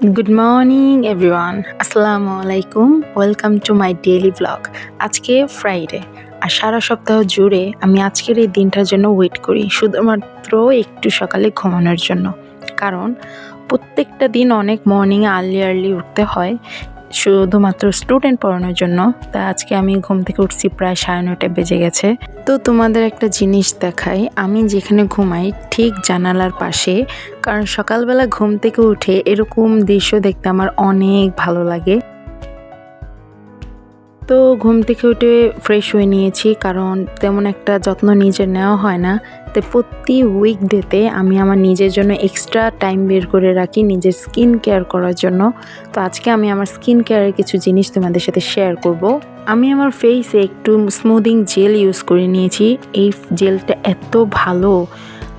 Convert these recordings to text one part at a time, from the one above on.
Good morning everyone. Assalamu alaikum. Welcome to my daily vlog. আজকে Friday আর সারা সপ্তাহ জুড়ে আমি আজকের এই দিনটার জন্য ওয়েট করি শুধুমাত্র একটু সকালে ঘুমানোর জন্য। কারণ প্রত্যেকটা দিন অনেক মর্নিংয়ে আর্লি উঠতে হয় শুধুমাত্র স্টুডেন্ট পড়ানোর জন্য। তা আজকে আমি ঘুম থেকে উঠছি প্রায় 9:30 বেজে গেছে। তো তোমাদের একটা জিনিস দেখাই, আমি যেখানে ঘুমাই ঠিক জানালার পাশে, কারণ সকালবেলা ঘুম থেকে উঠে এরকম দৃশ্য দেখতে আমার অনেক ভালো লাগে। তো ঘুম থেকে উঠে ফ্রেশ হয়ে নিয়েছি, কারণ তেমন একটা যত্ন নিজের নেওয়া হয় না। তো প্রতি উইকডেতে আমি আমার নিজের জন্য এক্সট্রা টাইম বের করে রাখি নিজের স্কিন কেয়ার করার জন্য। তো আজকে আমি আমার স্কিন কেয়ারের কিছু জিনিস তোমাদের সাথে শেয়ার করব। আমি আমার ফেসে একটু স্মুদিং জেল ইউজ করে নিয়েছি। এই জেলটা এত ভালো,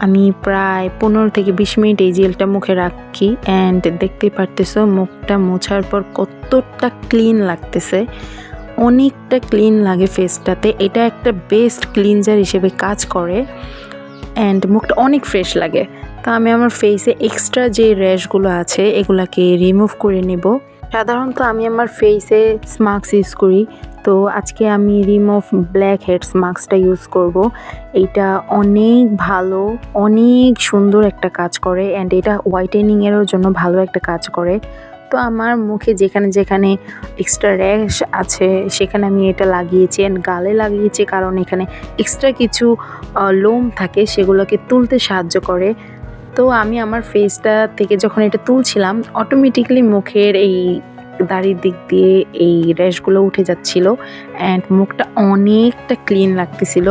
আমি প্রায় 15 থেকে 20 মিনিট এই জেলটা মুখে রাখি অ্যান্ড দেখতেই পারতেছো মুখটা মোছার পর কতটা ক্লিন লাগতেছে। অনেকটা ক্লিন লাগে ফেসটাতে। এটা একটা বেস্ট ক্লিনজার হিসেবে কাজ করে অ্যান্ড মুখটা অনেক ফ্রেশ লাগে। তো আমি আমার ফেসে এক্সট্রা যে র্যাশগুলো আছে এগুলাকে রিমুভ করে নেব। সাধারণত আমি আমার ফেসে স্মাক্স ইউজ করি, তো আজকে আমি রিমুভ ব্ল্যাক হেডস মাস্কটা ইউজ করব। এইটা অনেক ভালো, অনেক সুন্দর একটা কাজ করে অ্যান্ড এটা হোয়াইটেনিংয়েরও জন্য ভালো একটা কাজ করে। তো আমার মুখে যেখানে যেখানে এক্সট্রা র্যাশ আছে সেখানে আমি এটা লাগিয়েছি অ্যান্ড গালে লাগিয়েছি, কারণ এখানে এক্সট্রা কিছু লোম থাকে সেগুলোকে তুলতে সাহায্য করে। তো আমি আমার ফেসটা থেকে যখন এটা তুলছিলাম অটোমেটিকলি মুখের এই দাড়ির দিক দিয়ে এই র্যাশগুলো উঠে যাচ্ছিল অ্যান্ড মুখটা অনেকটা ক্লিন লাগতেছিল।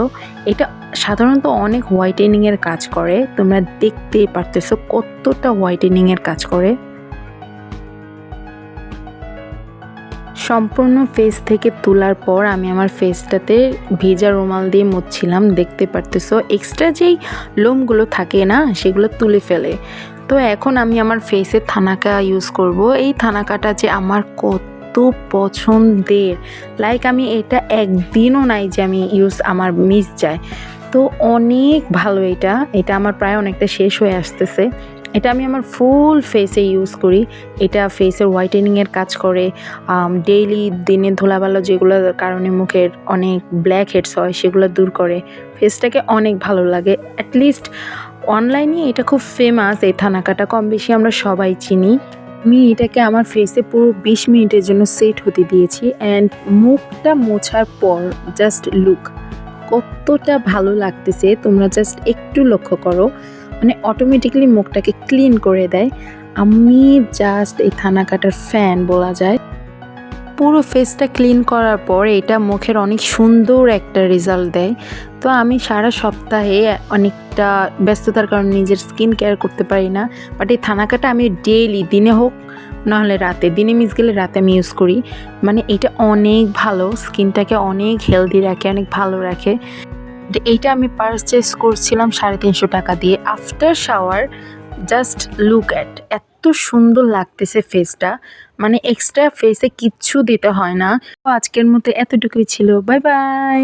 এটা সাধারণত অনেক হোয়াইটেনিংয়ের কাজ করে, তোমরা দেখতেই পারতেছো কতটা হোয়াইটেনিংয়ের কাজ করে। সম্পূর্ণ ফেস থেকে তোলার পর আমি আমার ফেসটাতে ভেজা রুমাল দিয়ে মুছছিলাম। দেখতে পারতেছো এক্সট্রা যেই লোমগুলো থাকে না সেগুলো তুলে ফেলে। তো এখন আমি আমার ফেসে থানাকা ইউজ করব। এই থানাকাটা যে আমার কত পছন্দের, লাইক আমি এটা একদিনও নাই যে আমি আমার মিস যায়। তো অনেক ভালো এটা আমার প্রায় অনেকটা শেষ হয়ে আসতেছে। এটা আমি আমার ফুল ফেসে ইউজ করি। এটা ফেসের হোয়াইটেনিংয়ের কাজ করে। ডেইলি দিনে ধুলাবালো যেগুলোর কারণে মুখের অনেক ব্ল্যাক হেডস হয় সেগুলো দূর করে। ফেসটাকে অনেক ভালো লাগে। অ্যাটলিস্ট অনলাইনে এটা খুব ফেমাস, এই থানাকাটা কম বেশি আমরা সবাই চিনি। আমি এটাকে আমার ফেসে পুরো 20 মিনিটের জন্য সেট হতে দিয়েছি অ্যান্ড মুখটা মোছার পর জাস্ট লুক কতটা ভালো লাগতেছে তোমরা জাস্ট একটু লক্ষ্য করো। মানে অটোমেটিকলি মুখটাকে ক্লিন করে দেয়। আমি জাস্ট এই থানাকাটার ফ্যান বলা যায়। পুরো ফেসটা ক্লিন করার পর এটা মুখের অনেক সুন্দর একটা রেজাল্ট দেয়। তো আমি সারা সপ্তাহে অনেকটা ব্যস্ততার কারণে নিজের স্কিন কেয়ার করতে পারি না, বাট এই থানাকাটা আমি ডেইলি, দিনে হোক নাহলে রাতে, দিনে মিস গেলে রাতে আমি ইউজ করি। মানে এটা অনেক ভালো, স্কিনটাকে অনেক হেলদি রাখে, অনেক ভালো রাখে। এইটা আমি পারচেস করছিলাম 350 টাকা দিয়ে। আফটার শাওয়ার জাস্ট লুক এত সুন্দর লাগতেছে ফেসটা, মানে এক্সট্রা ফেসে কিচ্ছু দিতে হয় না। তো আজকের মতো এতটুকুই ছিল। Bye bye.